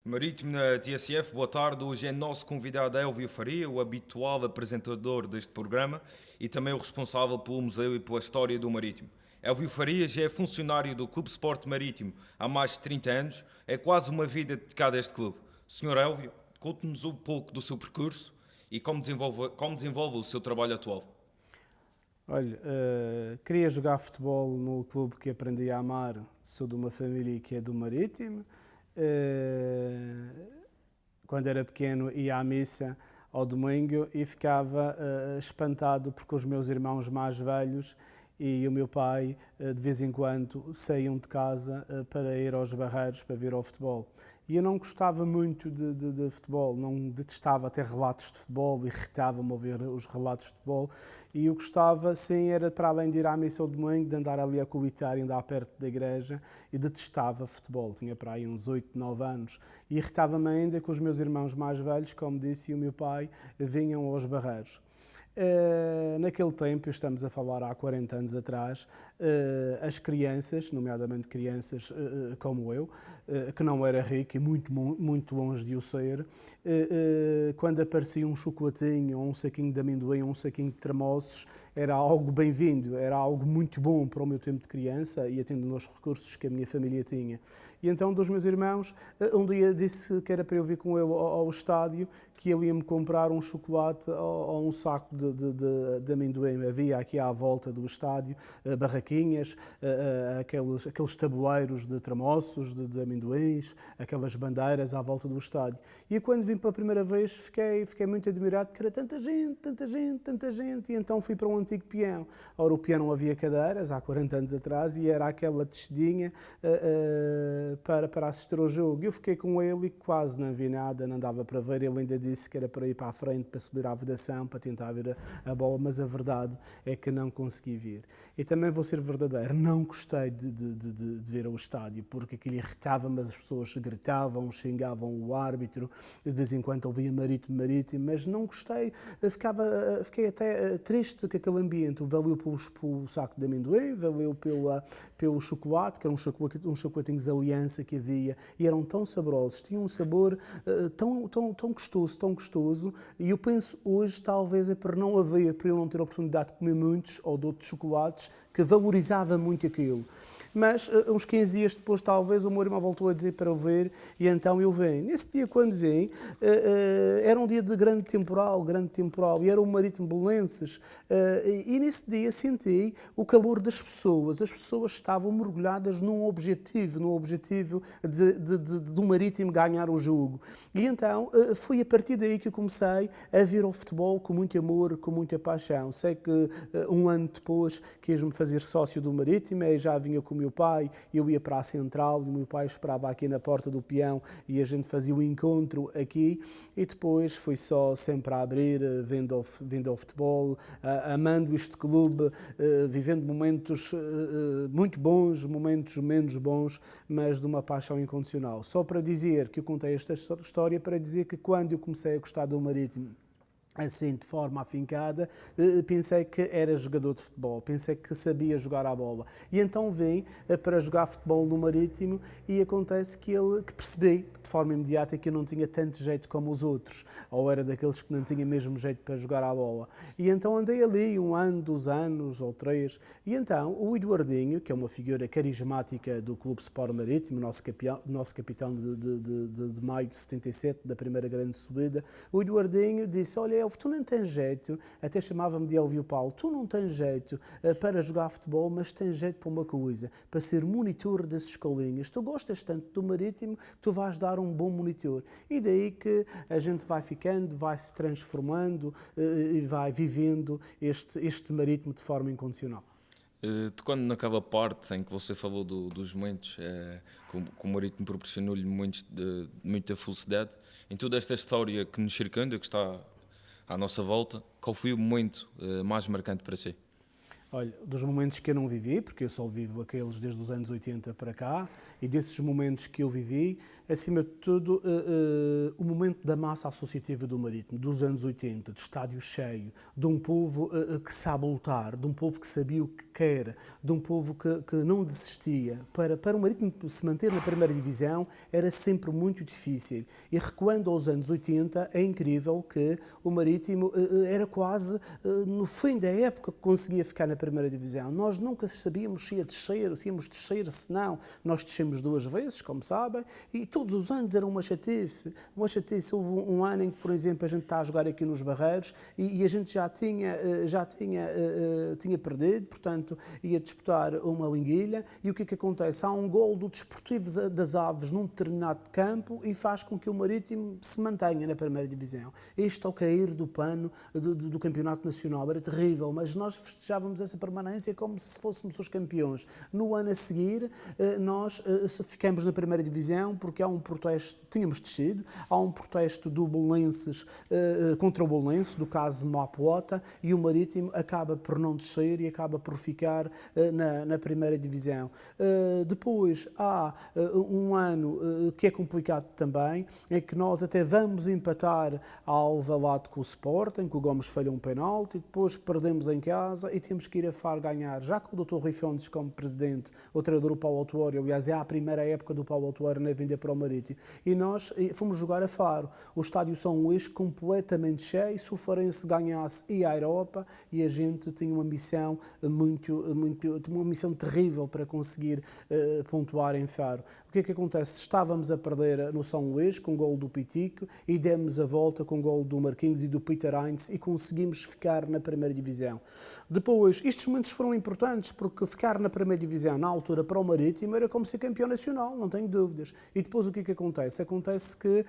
Marítimo na TSF, boa tarde. Hoje é nosso convidado Elvio Faria, o habitual apresentador deste programa e também o responsável pelo museu e pela história do Marítimo. Elvio Faria já é funcionário do Clube Sport Marítimo há mais de 30 anos, é quase uma vida dedicada a este clube. Senhor Elvio, conte-nos um pouco do seu percurso e como desenvolve o seu trabalho atual. Olha, queria jogar futebol no clube que aprendi a amar. Sou de uma família que é do Marítimo. Quando era pequeno ia à missa ao domingo e ficava espantado porque os meus irmãos mais velhos e o meu pai de vez em quando saíam de casa para ir aos barreiros para ver ao futebol. E eu não gostava muito de futebol, não detestava ter relatos de futebol, irritava-me ouvir os relatos de futebol. E eu gostava, sim, era para além de ir à missa ao domingo, de andar ali a cobitar e andar perto da igreja, e detestava futebol. Tinha para aí uns 8, 9 anos. E irritava-me ainda que os meus irmãos mais velhos, como disse, e o meu pai, vinham aos barreiros. Naquele tempo, estamos a falar há 40 anos atrás, as crianças, nomeadamente crianças como eu, que não era rico e muito longe de o ser, quando aparecia um chocolatinho, ou um saquinho de amendoim, ou um saquinho de tremoços, era algo bem-vindo, era algo muito bom para o meu tempo de criança e atendendo aos recursos que a minha família tinha. E então, dos meus irmãos, um dia disse que era para eu vir com ele ao estádio, que ele ia-me comprar um chocolate ou um saco de amendoim. Havia aqui à volta do estádio barraquinhas, aqueles tabuleiros de tremoços, de amendoins, aquelas bandeiras à volta do estádio. E quando vim pela primeira vez fiquei muito admirado porque era tanta gente, tanta gente, tanta gente. E então fui para um antigo peão. Ora, o peão não havia cadeiras, há 40 anos atrás, e era aquela descidinha para assistir ao jogo. Eu fiquei com ele e quase não vi nada, não dava para ver. Ele ainda disse que era para ir para a frente, para subir à vedação, para tentar ver a bola, mas a verdade é que não consegui vir. E também vou ser verdadeiro, não gostei de ver ao estádio, porque aquilo irritava-me, as pessoas gritavam, xingavam o árbitro, de vez em quando ouvia Marítimo, Marítimo, mas não gostei, fiquei até triste com aquele ambiente. Valeu pelo saco de amendoim, valeu pelo chocolate, que eram uns chocolatinhos Aliança que havia, e eram tão saborosos, tinham um sabor tão gostoso, e eu penso hoje, talvez é por eu não ter a oportunidade de comer muitos, ou de outros chocolates, que valorizava muito aquilo. Mas uns 15 dias depois, talvez, o meu irmão voltou a dizer para eu ver, e então eu venho. Nesse dia, quando vim, era um dia de grande temporal, e era o Marítimo Belenenses, e nesse dia senti o calor das pessoas. As pessoas estavam mergulhadas num objetivo do Marítimo ganhar o jogo. E então foi a partir daí que eu comecei a ver o futebol com muito amor, com muita paixão. Sei que um ano depois quis-me fazer sócio do Marítimo, e já vinha com o meu pai, eu ia para a Central, e o meu pai esperava aqui na porta do peão, e a gente fazia o encontro aqui, e depois fui só sempre a abrir, vendo ao futebol, amando este clube, vivendo momentos muito bons, momentos menos bons, mas de uma paixão incondicional. Só para dizer que eu contei esta história, para dizer que quando eu comecei a gostar do Marítimo, assim, de forma afincada, pensei que era jogador de futebol, pensei que sabia jogar à bola. E então vim para jogar futebol no Marítimo, e acontece que percebi, de forma imediata, que eu não tinha tanto jeito como os outros, ou era daqueles que não tinha mesmo jeito para jogar à bola. E então andei ali 1 ano, 2 anos, ou 3, e então o Eduardinho, que é uma figura carismática do Clube Sport Marítimo, nosso capitão de maio de 77, da primeira grande subida, o Eduardinho disse: olha, Elvio, tu não tens jeito, até chamava-me de Elvio Paulo, tu não tens jeito para jogar futebol, mas tens jeito para uma coisa, para ser monitor das escolinhas. Tu gostas tanto do Marítimo que tu vais dar um bom monitor. E daí que a gente vai ficando, vai se transformando e vai vivendo este Marítimo de forma incondicional. Tocando naquela parte em que você falou dos momentos que o Marítimo proporcionou-lhe momentos de muita felicidade, em toda esta história que nos circunda, que está à nossa volta, qual foi o momento mais marcante para si? Olha, dos momentos que eu não vivi, porque eu só vivo aqueles desde os anos 80 para cá, e desses momentos que eu vivi, acima de tudo, o momento da massa associativa do Marítimo, dos anos 80, de estádio cheio, de um povo que sabe lutar, de um povo que sabia o que quer, de um povo que não desistia. Para o Marítimo se manter na primeira divisão era sempre muito difícil. E recuando aos anos 80, é incrível que o Marítimo era quase no fim da época que conseguia ficar na primeira divisão. Nós nunca sabíamos se ia descer, se íamos descer, se não. Nós descemos 2 vezes, como sabem, e todos os anos era uma chatice. Uma chatice. Houve um ano em que, por exemplo, a gente está a jogar aqui nos Barreiros e a gente já tinha perdido, portanto, ia disputar uma liguilha, e o que é que acontece? Há um gol do Desportivo das Aves num determinado campo e faz com que o Marítimo se mantenha na primeira divisão. Isto ao cair do pano do Campeonato Nacional era terrível, mas nós festejávamos essa permanência como se fôssemos os campeões. No ano a seguir, nós ficamos na primeira divisão porque há um protesto, tínhamos descido, há um protesto do Belenenses contra o Belenenses, do caso de Moapuota, e o Marítimo acaba por não descer e acaba por ficar na primeira divisão. Depois há um ano que é complicado também, em que nós até vamos empatar a Alvalade com o Sporting, que o Gomes falha um penalti, e depois perdemos em casa e temos que ir a Faro ganhar, já com o Dr. Rui Fontes como presidente, o treinador, o Paulo Autuário, aliás é a primeira época do Paulo Autuário na vinda para o Marítimo, e nós fomos jogar a Faro. O estádio São Luís completamente cheio, se o Farense ganhasse ia à Europa, e a gente tinha uma missão uma missão terrível para conseguir pontuar em Faro. O que é que acontece? Estávamos a perder no São Luís com o gol do Pitico e demos a volta com o gol do Marquinhos e do Peter Heinz e conseguimos ficar na primeira divisão. Depois, estes momentos foram importantes porque ficar na primeira divisão na altura para o Marítimo era como ser campeão nacional, não tenho dúvidas. E depois o que é que acontece? Acontece que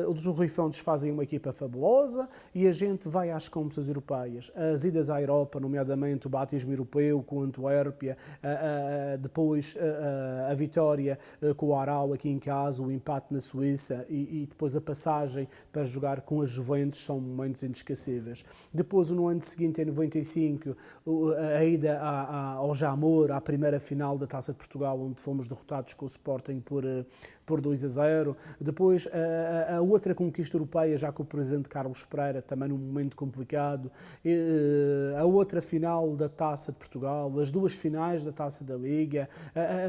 o Dr. Rui Fontes fazem uma equipa fabulosa e a gente vai às competições europeias. As idas à Europa, nomeadamente o batismo europeu com a Antuérpia, depois a vitória com o Aral aqui em casa, o empate na Suíça e depois a passagem para jogar com as Juventus são momentos inesquecíveis. Depois, no ano seguinte, em 95, a ida ao Jamor, à primeira final da Taça de Portugal, onde fomos derrotados com o Sporting por 2-0. Depois, a outra conquista europeia, já com o presidente Carlos Pereira, também num momento complicado. A outra final da Taça de Portugal, as 2 finais da Taça da Liga,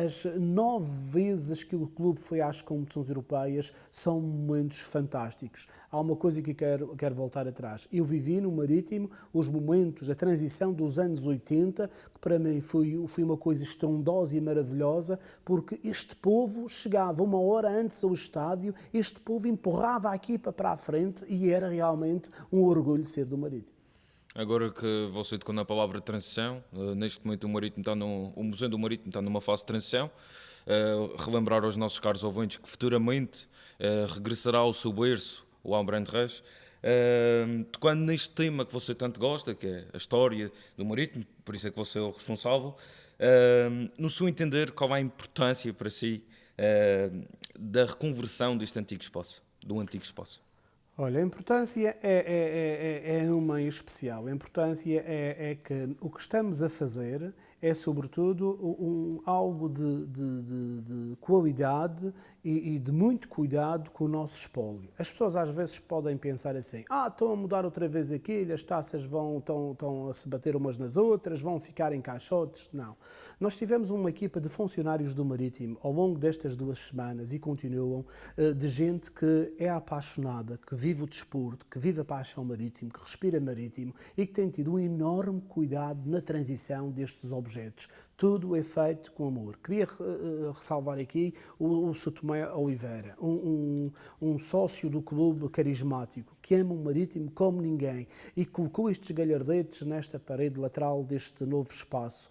as 9 vezes que o clube foi às competições europeias, são momentos fantásticos. Há uma coisa que quero voltar atrás. Eu vivi no Marítimo os momentos, a transição dos anos 80, que para mim foi uma coisa estrondosa e maravilhosa, porque este povo chegava uma hora antes ao estádio, este povo empurrava a equipa para a frente e era realmente um orgulho de ser do Marítimo. Agora que você tocou na palavra transição, neste momento o Museu do Marítimo está numa fase de transição. Relembrar aos nossos caros ouvintes que futuramente regressará ao seu berço, o Almirante Reis, tocando neste tema que você tanto gosta, que é a história do Marítimo, por isso é que você é o responsável. No seu entender, qual é a importância para si da reconversão deste antigo espaço, do antigo espaço? Olha, a importância é uma em especial. A importância é que o que estamos a fazer é, sobretudo, algo de qualidade e de muito cuidado com o nosso espólio. As pessoas às vezes podem pensar assim, estão a mudar outra vez aquilo, as taças estão a se bater umas nas outras, vão ficar em caixotes. Não. Nós tivemos uma equipa de funcionários do Marítimo ao longo destas 2 semanas e continuam, de gente que é apaixonada, que vive o desporto, que vive a paixão marítimo, que respira marítimo e que tem tido um enorme cuidado na transição destes objetos. Tudo é feito com amor. Queria ressalvar aqui o Sr. Tomé Oliveira, um sócio do clube carismático, que ama o Marítimo como ninguém e colocou estes galhardetes nesta parede lateral deste novo espaço.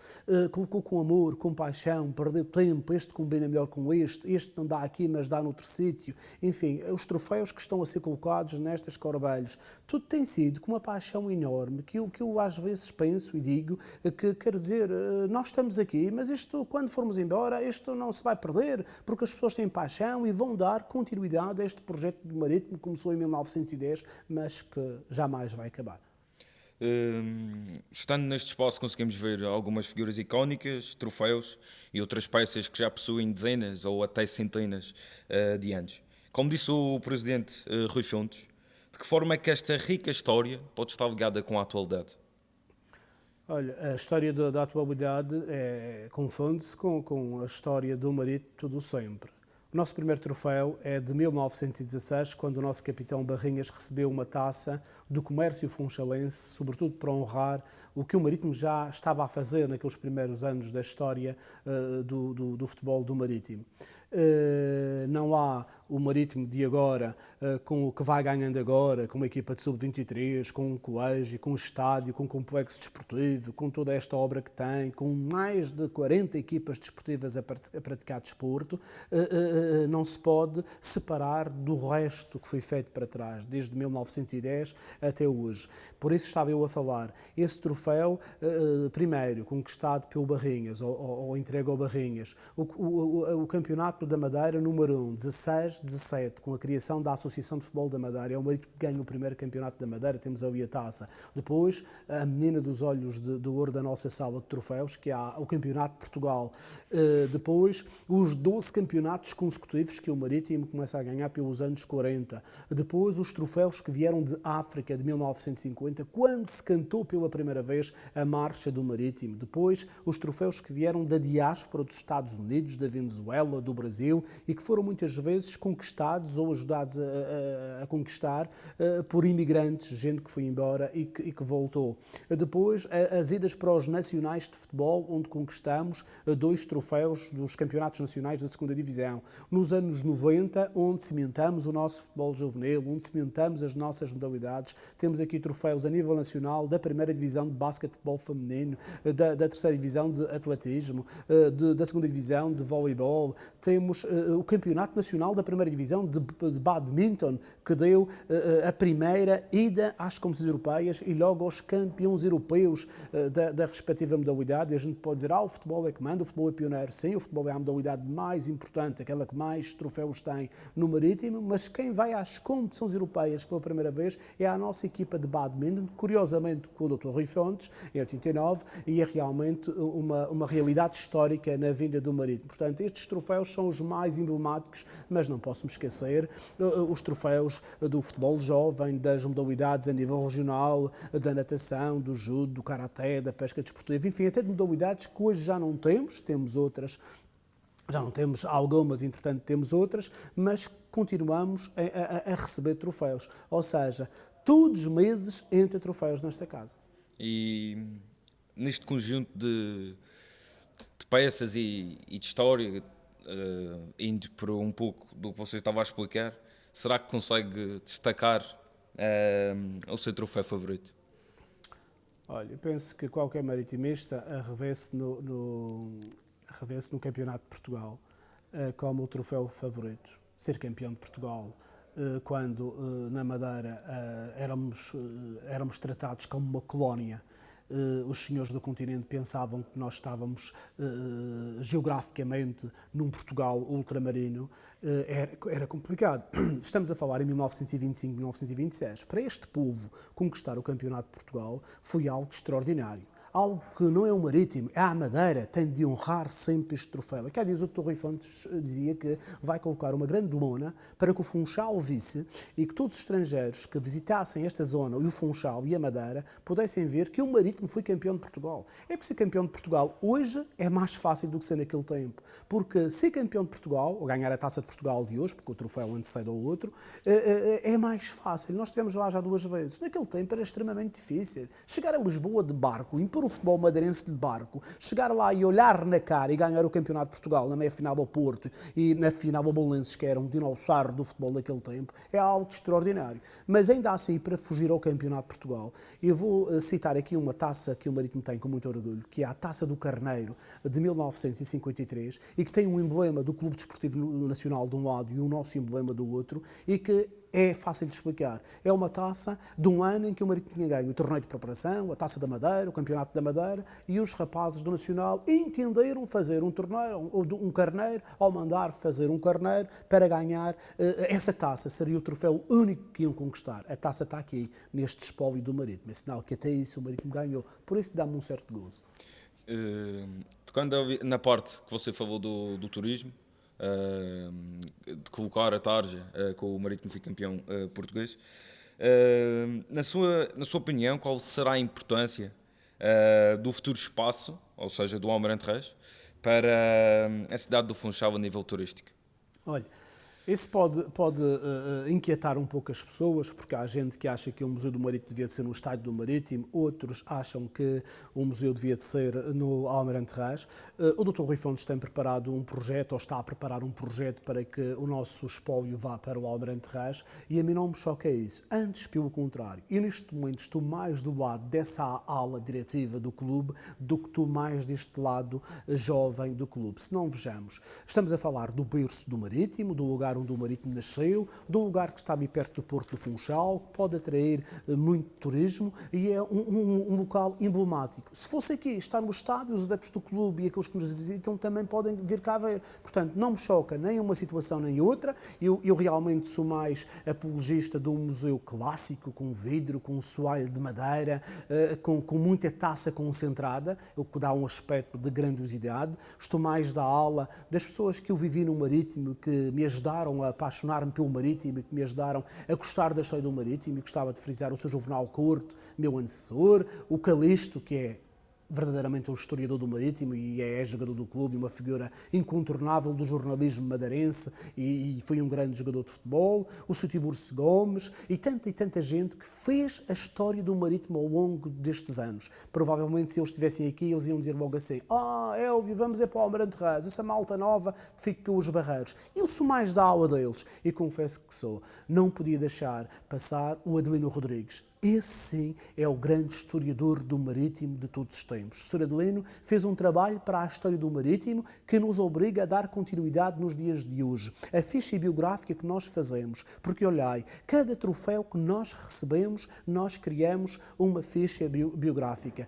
Colocou com amor, com paixão, perdeu tempo, este combina melhor com este não dá aqui, mas dá noutro sítio. Enfim, os troféus que estão a ser colocados nestas corbeilhas. Tudo tem sido com uma paixão enorme, que eu às vezes penso e digo que, quer dizer, nós estamos aqui, mas isto, quando formos embora, isto não se vai perder, porque as pessoas têm paixão e vão dar continuidade a este projeto do Marítimo que começou em 1910, mas que jamais vai acabar. Estando neste espaço conseguimos ver algumas figuras icónicas, troféus e outras peças que já possuem dezenas ou até centenas de anos. Como disse o presidente Rui Fontes, de que forma é que esta rica história pode estar ligada com a atualidade? Olha, a história da atualidade confunde-se com a história do Marítimo do sempre. O nosso primeiro troféu é de 1916, quando o nosso capitão Barrinhas recebeu uma taça do comércio funchalense, sobretudo para honrar o que o Marítimo já estava a fazer naqueles primeiros anos da história do futebol do Marítimo. Não há o Marítimo de agora, com o que vai ganhando agora, com uma equipa de sub-23, com um colégio, com um estádio, com um complexo desportivo, com toda esta obra que tem, com mais de 40 equipas desportivas a praticar desporto, não se pode separar do resto que foi feito para trás, desde 1910 até hoje. Por isso estava eu a falar. Esse troféu, primeiro, conquistado pelo Barrinhas, ou entregue ao Barrinhas, o campeonato da Madeira número 1, 16-17, com a criação da Associação de Futebol da Madeira, é o Marítimo que ganha o primeiro campeonato da Madeira, temos ali a taça. Depois, a menina dos olhos de ouro da nossa sala de troféus, que há o Campeonato de Portugal. Depois, os 12 campeonatos consecutivos que o Marítimo começa a ganhar pelos anos 40. Depois, os troféus que vieram de África, de 1950, quando se cantou pela primeira vez a Marcha do Marítimo. Depois, os troféus que vieram da diáspora dos Estados Unidos, da Venezuela, do Brasil, e que foram muitas vezes conquistados ou ajudados a conquistar por imigrantes, gente que foi embora e que voltou. Depois, as idas para os nacionais de futebol, onde conquistamos 2 troféus dos campeonatos nacionais da segunda divisão. Nos anos 90, onde cimentamos o nosso futebol juvenil, onde cimentamos as nossas modalidades, temos aqui troféus a nível nacional da primeira divisão de basquetebol feminino, da terceira divisão de atletismo, da segunda divisão de voleibol. Temos o campeonato nacional da primeira divisão de badminton, que deu a primeira ida às competições europeias e logo aos campeões europeus da respectiva modalidade. E a gente pode dizer, o futebol é que manda, o futebol é pioneiro. Sim, o futebol é a modalidade mais importante, aquela que mais troféus tem no Marítimo, mas quem vai às competições europeias pela primeira vez é a nossa equipa de badminton, curiosamente com o Dr. Rui Fontes, em 89, e é realmente uma realidade histórica na vinda do Marítimo. Portanto, estes troféus são os mais emblemáticos, mas não posso me esquecer os troféus do futebol jovem, das modalidades a nível regional, da natação, do judo, do karaté, da pesca desportiva, enfim, até de modalidades que hoje já não temos outras. Já não temos algumas, entretanto temos outras, mas continuamos a receber troféus. Ou seja, todos os meses entra troféus nesta casa. E neste conjunto de peças e de história, indo para um pouco do que você estava a explicar, será que consegue destacar o seu troféu favorito? Olha, eu penso que qualquer maritimista revê-se no Campeonato de Portugal como o troféu favorito. Ser campeão de Portugal, quando na Madeira éramos tratados como uma colónia. Os senhores do continente pensavam que nós estávamos geograficamente num Portugal ultramarino, era complicado. Estamos a falar em 1925, 1926. Para este povo, conquistar o Campeonato de Portugal foi algo extraordinário. Algo que não é o Marítimo, é a Madeira, tem de honrar sempre este troféu. Aqui há dias o Dr. Rui Fontes dizia que vai colocar uma grande lona para que o Funchal visse e que todos os estrangeiros que visitassem esta zona, e o Funchal e a Madeira, pudessem ver que o Marítimo foi campeão de Portugal. É que ser campeão de Portugal hoje é mais fácil do que ser naquele tempo, porque ser campeão de Portugal, ou ganhar a Taça de Portugal de hoje, porque o troféu antecede ao outro, é mais fácil. Nós estivemos lá já 2 vezes. Naquele tempo era extremamente difícil. Chegar a Lisboa de barco, impor o futebol madeirense de barco, chegar lá e olhar na cara e ganhar o Campeonato de Portugal na meia-final ao Porto e na final ao Belenenses, que era um dinossauro do futebol daquele tempo, é algo extraordinário. Mas ainda assim, para fugir ao Campeonato de Portugal, eu vou citar aqui uma taça que o Marítimo tem com muito orgulho, que é a Taça do Carneiro, de 1953, e que tem um emblema do Clube Desportivo Nacional de um lado e o nosso emblema do outro, e que é fácil de explicar. É uma taça de um ano em que o Marítimo tinha ganho o torneio de preparação, a Taça da Madeira, o Campeonato Campeonato da Madeira e os rapazes do Nacional entenderam fazer um torneio, um carneiro, ao mandar fazer um carneiro para ganhar essa taça. Seria o troféu único que iam conquistar. A taça está aqui, neste espólio do Marítimo. É sinal que até isso o Marítimo ganhou. Por isso dá-me um certo gozo. Tocando na parte que você falou do turismo, de colocar a tarja com o Marítimo foi campeão português, na sua opinião, qual será a importância do futuro espaço, ou seja, do Almirante Reis, para a cidade do Funchal a nível turístico? Olha, isso pode inquietar um pouco as pessoas, porque há gente que acha que o Museu do Marítimo devia de ser no Estádio do Marítimo, outros acham que o museu devia de ser no Almirante Reis. O Dr. Rui Fontes tem preparado um projeto, ou está a preparar um projeto para que o nosso espólio vá para o Almirante Reis, e a mim não me choca isso. Antes, pelo contrário, eu neste momento estou mais do lado dessa ala diretiva do clube do que estou mais deste lado jovem do clube. Se não vejamos, estamos a falar do berço do Marítimo, do lugar onde o Marítimo nasceu, de um lugar que está bem perto do Porto do Funchal, que pode atrair muito turismo e é um local emblemático. Se fosse aqui, está no estádio, os adeptos do clube e aqueles que nos visitam também podem vir cá ver. Portanto, não me choca nem uma situação nem outra. Eu realmente sou mais apologista de um museu clássico, com vidro, com um soalho de madeira, com muita taça concentrada, o que dá um aspecto de grandiosidade. Estou mais da ala das pessoas que eu vivi no Marítimo, que me ajudaram a apaixonar-me pelo Marítimo e que me ajudaram a gostar da história do Marítimo, e gostava de frisar o Sr. Juvenal Couto, meu antecessor, o Calixto, que é verdadeiramente um historiador do Marítimo e é jogador do clube, uma figura incontornável do jornalismo madeirense e foi um grande jogador de futebol, o Sr. Tiburcio Gomes e tanta gente que fez a história do Marítimo ao longo destes anos. Provavelmente, se eles estivessem aqui, eles iam dizer logo assim: Elvio, vamos para o Almirante Reis, essa malta nova que fica pelos barreiros. Eu sou mais da aula deles e confesso que sou. Não podia deixar passar o Adelino Rodrigues. Esse sim é o grande historiador do Marítimo de todos os tempos. O Sr. Adelino fez um trabalho para a história do Marítimo que nos obriga a dar continuidade nos dias de hoje. A ficha biográfica que nós fazemos, porque olhai, cada troféu que nós recebemos, nós criamos uma ficha biográfica.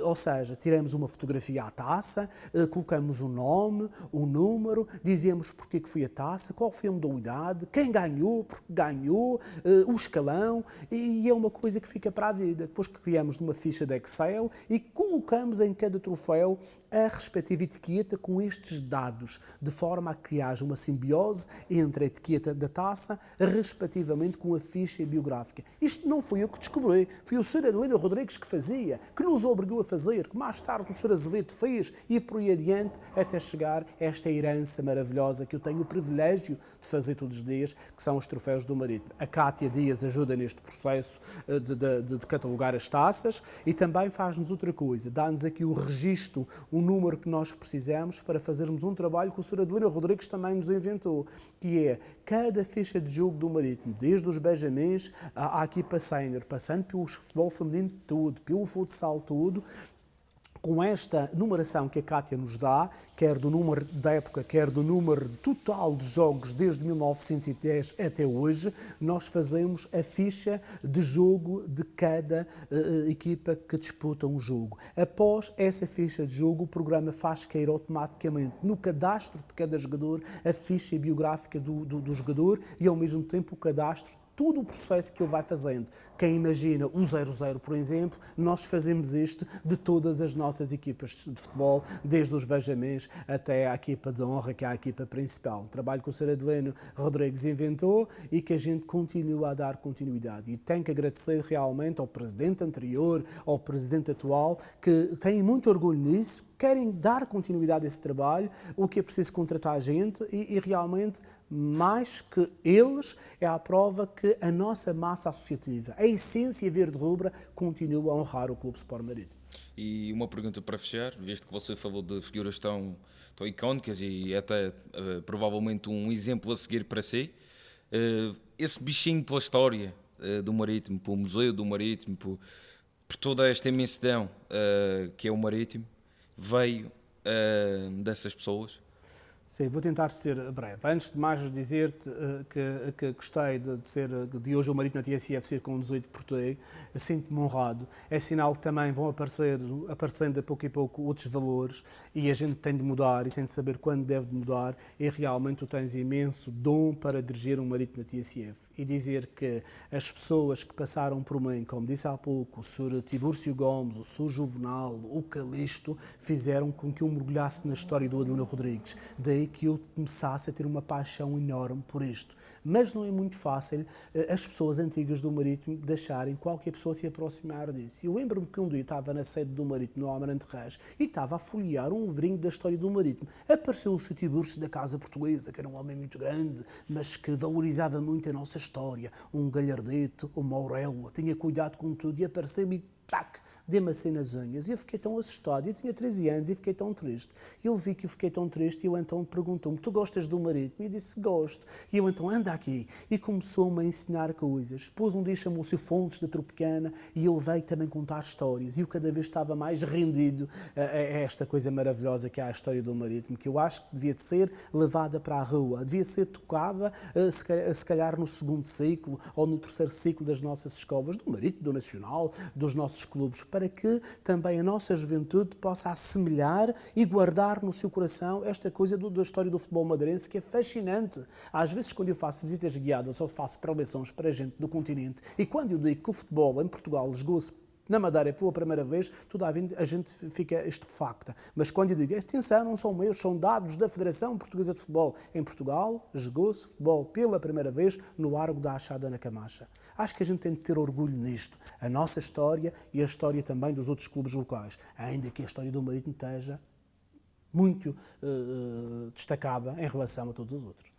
Ou seja, tiramos uma fotografia à taça, colocamos o nome, o número, dizemos porque que foi a taça, qual foi a modalidade, quem ganhou, porque ganhou, o escalão, e é uma coisa que fica para a vida. Depois que criamos numa ficha de Excel e colocamos em cada troféu a respectiva etiqueta com estes dados, de forma a que haja uma simbiose entre a etiqueta da taça, respectivamente com a ficha biográfica. Isto não fui eu que descobri, foi o Sr. Adelino Rodrigues que fazia, que nos obrigou a fazer, que mais tarde o Sr. Azevedo fez e por aí adiante, até chegar a esta herança maravilhosa que eu tenho o privilégio de fazer todos os dias, que são os troféus do Marítimo. A Cátia Dias ajuda neste processo de catalogar as taças e também faz-nos outra coisa, dá-nos aqui o registro, o número que nós precisamos para fazermos um trabalho que o Sr. Adelino Rodrigues também nos inventou, que é cada ficha de jogo do Marítimo, desde os benjamins à equipa sénior, passando pelo futebol feminino todo, pelo futsal todo, com esta numeração que a Cátia nos dá, quer do número da época, quer do número total de jogos desde 1910 até hoje, nós fazemos a ficha de jogo de cada equipa que disputa um jogo. Após essa ficha de jogo, o programa faz cair automaticamente no cadastro de cada jogador a ficha biográfica do jogador e, ao mesmo tempo, o cadastro todo o processo que ele vai fazendo. Quem imagina o 0-0, por exemplo, nós fazemos isto de todas as nossas equipas de futebol, desde os benjamins até a equipa de honra, que é a equipa principal. Um trabalho que o Sr. Adelino Rodrigues inventou e que a gente continua a dar continuidade. E tenho que agradecer realmente ao presidente anterior, ao presidente atual, que têm muito orgulho nisso, querem dar continuidade a esse trabalho, o que é preciso contratar gente e realmente, mais que eles, é a prova que a nossa massa associativa, a essência verde-rubra, continua a honrar o Clube Sport Marítimo. E uma pergunta para fechar, visto que você falou de figuras tão icónicas e até provavelmente um exemplo a seguir para si, esse bichinho pela história do Marítimo, pelo Museu do Marítimo, por toda esta imensidão que é o Marítimo, veio dessas pessoas? Sim, vou tentar ser breve. Antes de mais dizer-te que gostei de hoje o Marítimo na TSF ser com 18 por TI, sinto-me honrado. É sinal que também vão aparecendo a pouco outros valores e a gente tem de mudar e tem de saber quando deve mudar e realmente tu tens imenso dom para dirigir um Marítimo na TSF. E dizer que as pessoas que passaram por mim, como disse há pouco, o Sr. Tibúrcio Gomes, o Sr. Juvenal, o Calixto, fizeram com que eu mergulhasse na história do Adilino Rodrigues. Daí que eu começasse a ter uma paixão enorme por isto. Mas não é muito fácil as pessoas antigas do Marítimo deixarem qualquer pessoa se aproximar disso. Eu lembro-me que um dia estava na sede do Marítimo, no Almirante Reis, e estava a folhear um livrinho da história do Marítimo. Apareceu o Sr. Tibúrcio da Casa Portuguesa, que era um homem muito grande, mas que valorizava muito a nossa história. Um galhardete, um Aurélio, tinha cuidado com tudo e apareceu-me, tac, dê-me assim nas unhas. E eu fiquei tão assustado. Eu tinha 13 anos e fiquei tão triste. Eu vi que eu fiquei tão triste e eu então perguntou-me, tu gostas do Marítimo? E eu disse, gosto. E eu então, anda aqui. E começou-me a ensinar coisas. Depois um dia chamou-se Fontes da Tropicana e ele veio também contar histórias. E eu cada vez estava mais rendido a esta coisa maravilhosa que é a história do Marítimo, que eu acho que devia de ser levada para a rua. Devia ser tocada, se calhar no segundo ciclo ou no terceiro ciclo das nossas escolas, do Marítimo, do Nacional, dos nossos clubes, para que também a nossa juventude possa assemelhar e guardar no seu coração esta coisa da história do futebol madeirense, que é fascinante. Às vezes, quando eu faço visitas guiadas ou faço preleções para gente do continente, e quando eu digo que o futebol em Portugal jogou-se na Madeira pela primeira vez, a gente fica estupefacta. Mas quando eu digo, atenção, não são meus, são dados da Federação Portuguesa de Futebol. Em Portugal, jogou-se futebol pela primeira vez no Largo da Achada, na Camacha. Acho que a gente tem de ter orgulho nisto. A nossa história e a história também dos outros clubes locais. Ainda que a história do Marítimo esteja muito destacada em relação a todos os outros.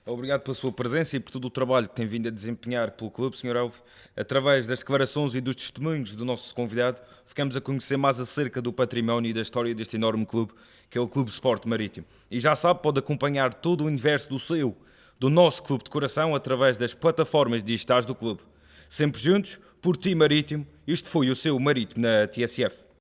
Obrigado pela sua presença e por todo o trabalho que tem vindo a desempenhar pelo clube, Sr. Elvio. Através das declarações e dos testemunhos do nosso convidado, ficamos a conhecer mais acerca do património e da história deste enorme clube, que é o Clube Sport Marítimo. E já sabe, pode acompanhar todo o universo do nosso clube de coração, através das plataformas digitais do clube. Sempre juntos, por ti Marítimo, isto foi o seu Marítimo na TSF.